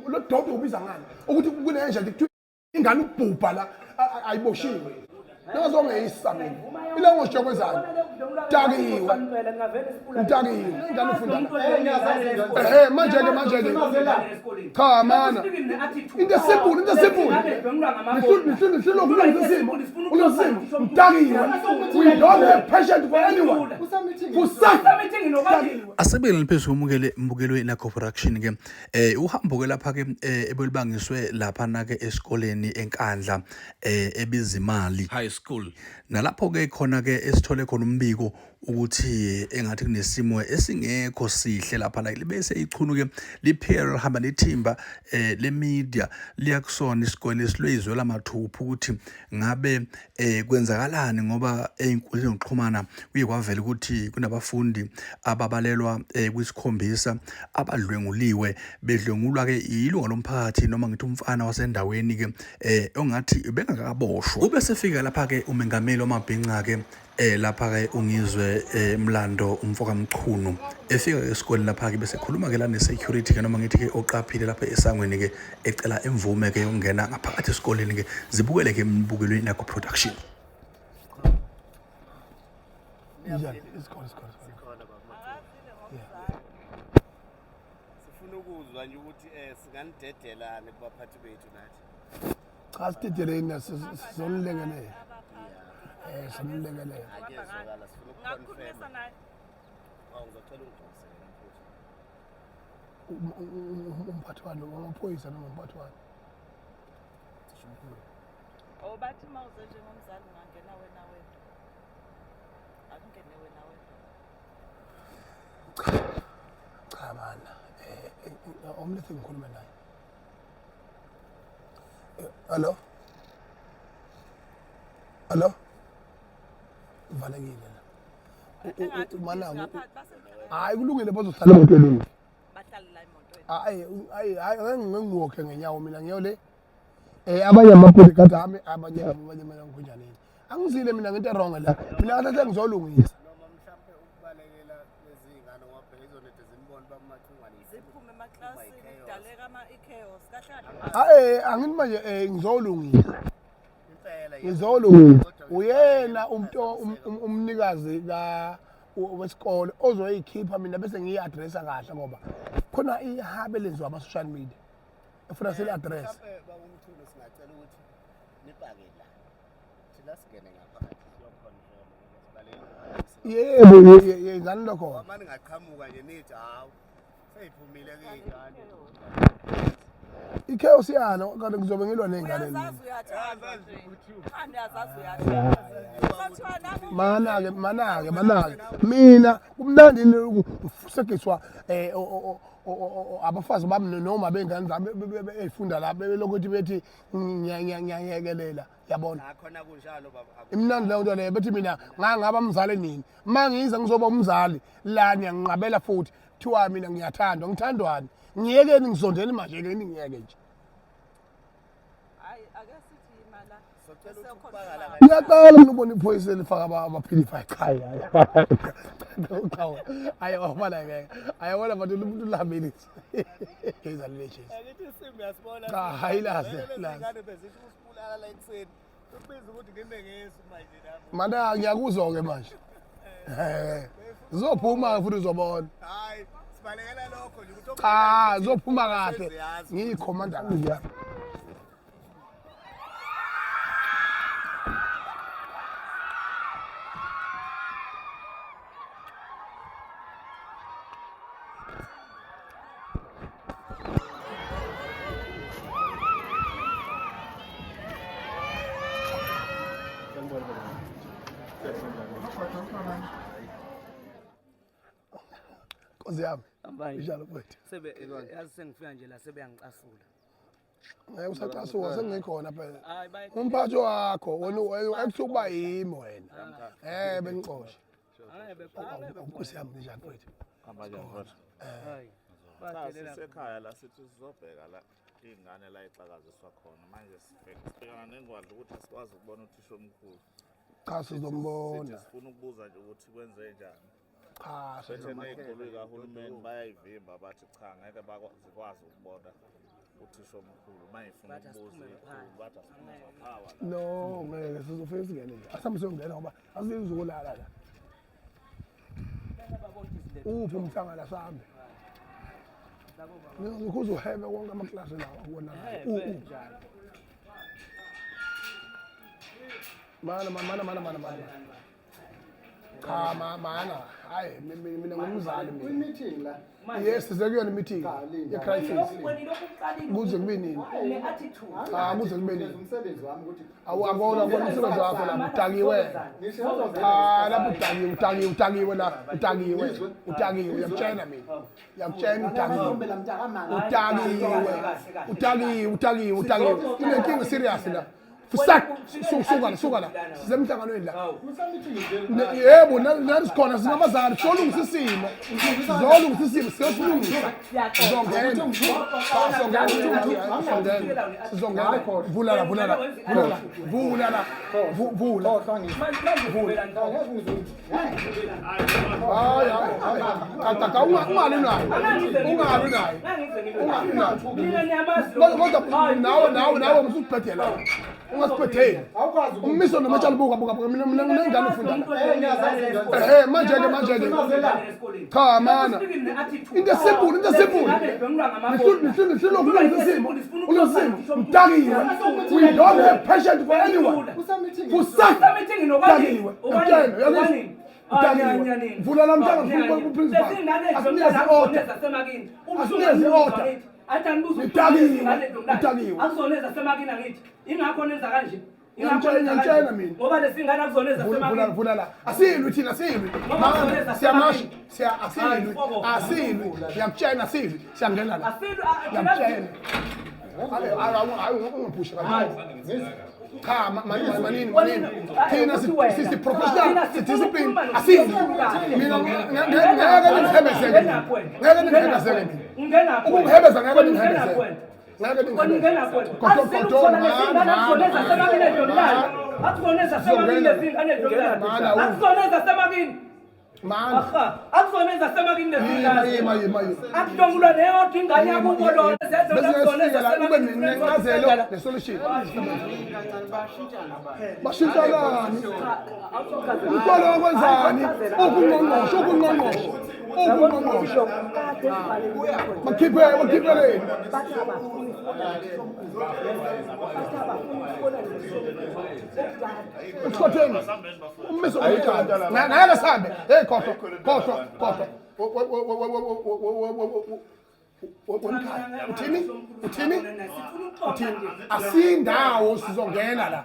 lo dodo ubiza ngani ukuthi kunenje nje ingane ubhubha la ayiboshiwe nazongeyisabeni ile ngosho kwezana takiwe ingane ufunda manje ke cha mana into simple takiwe we don't have patience for anyone asebele phezulu umbukelwe na corporation ke uhambo ke lapha ke ebelibangiswe lapha na ke esikoleni eNkandla ebizimali high school nalapho ke khona ke esithole khona umbiko ukuthi engathi kunesimo esingekho sihle lapha la libese ichunuke liphela hamba nethimba le media liyakusona isikole esilwezwe lamathupha ukuthi ngabe kwenzakalani ngoba einkundleni zokuxhumana kuye kwavela ukuthi kunabafundi ababalelwa kwisikhombisa abadlwenguliwe bedlwengulwa ke ilunga lomphakathi noma ngithi umfana wasendaweni ke ongathi bengakaboshwa ube sefika lapha ke umengameli wamabhinqa ke lapha ke ungizwe Mlando umfoka Mchunu efika esikoleni lapha ke bese khuluma ke la ne security ke noma ngithi ke oqaphile lapha esangweni ke ecela imvume ke yokungena ngaphakathi esikoleni ke zibukele ke imbukelweni nakho production njani isikole sifuna ukuzwa nje ukuthi singanidedelane kubaphathi bethu nathi cha sidedeleni sizonilekelela samlekelela akezwakala sifuna ukuconfirm ngizocela ungidonsele umphathi walo wamaphoyisa noma umphathi walo bathi mawuze njengomzali ungangena wena akungene wena cha bana omlethe ngikhuluma naye Hello valekile la mana hayi kulungile bazohlala emoteleni bahlala la emotweni hayi ngingokhe ngenyawo mina ngiyo le abanye amaphoyisa kade abanye mina ngikunjani angizile mina ngento wrong la mina ngathi ngizolungisa noma mhlambe ukubalekela lezingane ngoba phela izonethe zimbone bamathungwane ziphume emaklasini kudaleka ama-chaos kahlala angithi manje ngizolungisa impela ngizolungisa uyena umnikazi wesikole ozoyikhipha mina bese ngiyi-addressa kahle ngoba khona ihabe lenziwa ama-social media efuna seli-address umthulo singacela ukuthi nipake la thina singene ngaphakathi yebo yenzani lokho manje ngaqhamuka nje nithi hawu seyiphumile ke ingane i-chaos yalo kanti ngizobe ngilwa ney'ngane manake mina kumnandi ukusekiswa abafazi bami noma bengane zami ey'funda la belokuthi bethi ngiyayekelela yabona khona kunjalo baba imnandi leyo nto leyo bethi mina ngangaba mzali nini uma ngiza ngizoba umzali la ngiyanqabela futhi kuthiwa mina ngiyathandwa ngithandwani ngiyekeni ngizondeni manje ekeni ngiyeke nje ngiyaqala mina ubona iphoyisa elifaka abaphilifa ekhaya hayi wabona ngeke ayabona bantu umuntu lahambile ezalileshes ngithi isimbi yasibona cha hayilaze ingane bezithi usibulala la ekuseni ubiza ukuthi ngime ngesu manje lapho mana ngiyakuzwa ke manje zizophuma futhi uzobona hayi sibalekela lokho nje ukuthi cha zizophuma kahle ngiyikhomanda kahle Nkosi yami njalo mfethu yazi sengifika nje la sebeyangicasula ngeke usacasuka sengikhona phela umphathi wakho wena ekusukuba yimi wena bengixoshe Nkosi yami njalo mfethu amanje mfethu hayi sekhaya la sithi sizobheka la ingane la ixakaziswa khona manje sibhekana nengwadla ukuthi asikwazi ukubona uthisha omkhulu cha sizombona sifuna ukubuza nje ukuthi kwenze njani cha bese nezikolo zikahulumeni bayayivimba bathi cha ngeke bakwazi ukubona uthisha omkhulu mayifuna Bathi asiphume ukubuza ngaphandle. bathi asiphume ngaphawa la. No, ngeke sizofika singene nje. Asambe siyongena ngoba asizukulala la. Uphi umhlangano sambe? Ngikuze uhebe wonke amaklasi lawa ubona. Mana. Cha mana. Hayi mina ngumzali mina. Kwi-meeting la. Yes, sizekuyona meeting ye-crisis. Kuze kube nini? Cha kuze kube nini? Umsebenzi wami ukuthi Awubona umsebenzi wakho la utakiwe. Cha lapho utakiwe la utakiwe uyakutshela mina. Uyakutshela utakiwe. Inenkinga serious la. Suka la. Sisemhlanganweni la. Yebo nani sikhona singabazali solungisa isimo. Siyosilungisa. Sizongena. Vula. Ungabi nayo. Nawe msuphethe la. Ungasiphethe. Ummiso nomatshali buka mina ngingane ufunda. Manje ke. Cha mana. Into simple. Nihlulokuzisa isimo. Mtakiwe. We don't have patience for anyone. Utakiwe. Vula la mntanga principal. Asinezi order. Utakiwe. Akuzoneza semakini angithi. Ingakho nenza kanje. Ngiyantshela mina. Ngoba lesingane akuzoneza semakini. Vula la. Asilwi thina silwi. Siyamashi. Asilwi. Ngiyakutshela asilwi. Siyangena la. Ngiyakutshela. Ungaphushi kakhulu. Cha manini. Thina sisi professional, discipline. Asilwi. Mina ngeke ngihebeseke. Ukungihebeza ngeke ngihebeseke. Bashintshalani. Uqala kwenzani? Ukungqongqosho. Bakhipheleni. Uqotheni. Ummiso ngicala. Ngeke sambe. Hey khotho. Uthini? Asindawo sizongena la.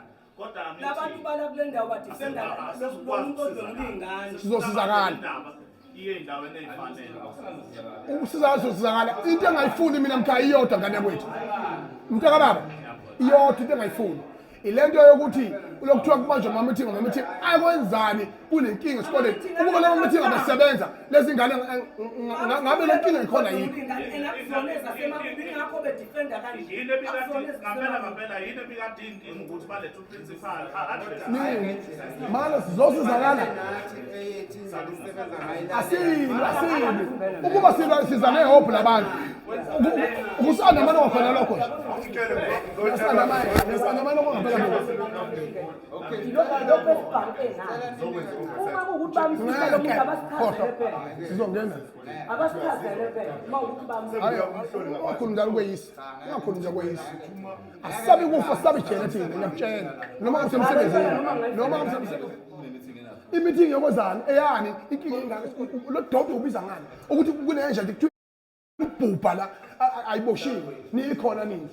Nabantu bala kule ndawo badefenda lo muntu ozomlingana. Sizosizakala. Iye endaweni ezifanele. Sizakala. Into engayifuni mina mkhaya iyodwa ngane kwethu. Mntaka baba. Iyodwa into engayifuni. Ilento yokuthi lokuthiwa kubanjwe ama-meeting akwenzani kunenkinga esikoleni ukuba lawo meeting abasebenza lezi ngane ngabe le nkinga ikhona yini nini mana sizosizakala asili ukuba siza nehope labantu ukusanda mana wakhona lokho nesanda mana ngapha uma kuukuthi bamsizele umuntu abasichazele phela sizongena abasichazele phela uma ukuthi bamsizele ungakhuluma njalo kweyisi asabi kufa sabi jela thina ngiyakutshela noma ngasemsebenzini imeeting yokwenzani eyani inkinga ingaka lo dodo ubiza ngani ukuthi kunenja nje ukubhubha la ayiboshiwe nikhona nini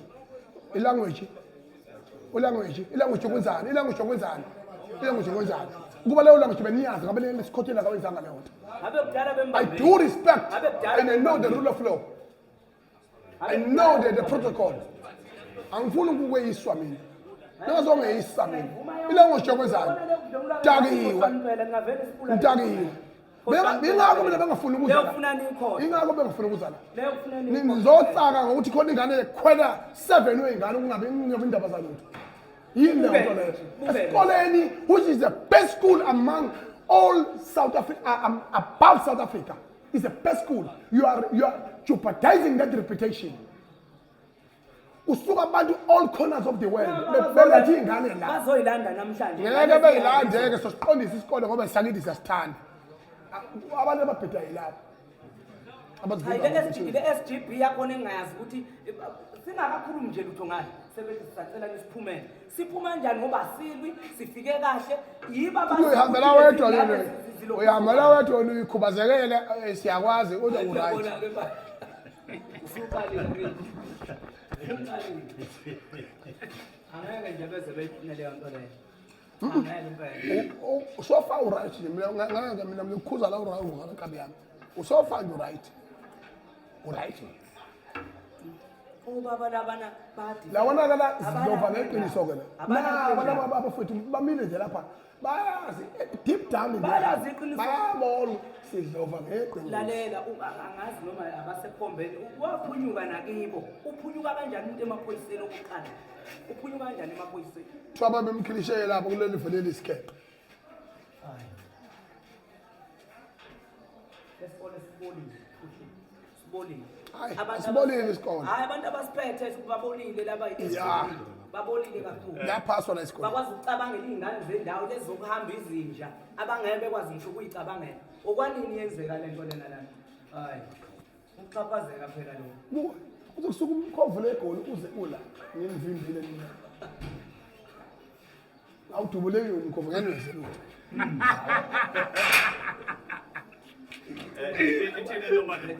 ilanguage yokwenzani ukuba leyo language beniyazi ngabe lesikhothela kawenzanga leyo nto I do respect and I know the rule of law. I know the protocol. Angifuni ukukweyiswa mina. Ningazongeyisa mina. Ilanguage yokwenzani? Ntakiwe. Bengakho mina bengafuni ukuzala. Ingakho bengafuni ukuzala. Nizotsaka ngokuthi khona ingane ekhwela 7 weyingane kungabe indaba zalutho. Yini le nto leyo? Esikoleni which is the best school among all South Africa, above South Africa, is the best school. You are jeopardizing that reputation. usuka abantu all corners of the world belethe ingane la bazoyilanda namhlanje ngeke beyilandeke sosiqondisa isikole ngoba isakithi siyasithanda abantu ababheda yilapho le SGB yakhona engayazi ukuthi singakakhulumi nje lutho ngani sebethi sisacela nisiphumele siphuma kanjani ngoba silwi sifike kahle yiba uyihambela wedwa lena uyihambela wedwa uyikhubazekele siyakwazi kodwa uright usuqalile angeke nje beze beyinele yonto leyo angeke impela usofa uright ngeke mina ngikhuza la uright ngakabi yami usofa uright ubaba labana bathi lawana kana zidlova ngeqiniso ke la abantu abafowethu bamile nje lapha bayazi deep down bayazi iqiniso bayabona sidlova ngeqiniso lalela angazi noma abasekhombeni waphunyuka nakibo uphunyuka kanjani umuntu emaphoyiseni okuqala uphunyuka kanjani emaphoyiseni thwaba bemkhilishela lapho kuleli veleli isikheqe lesikole sibolile asibolile isikole hayi abantu abasiphethe babonile laba babonile kakhulu yaphaswa la isikole bakwazi ukucabangela izingane zendawo lezi zokuhamba izinja abangeke bekwazi ngisho ukuyicabangela okwanini yenzeka lento lena lana hayi ukuxhaphazeka phela lo uzokusuka umkhovu legoli uze ula ngimvimbile mina awudubuleki umkhovu ngani wezelutho ithini lo manje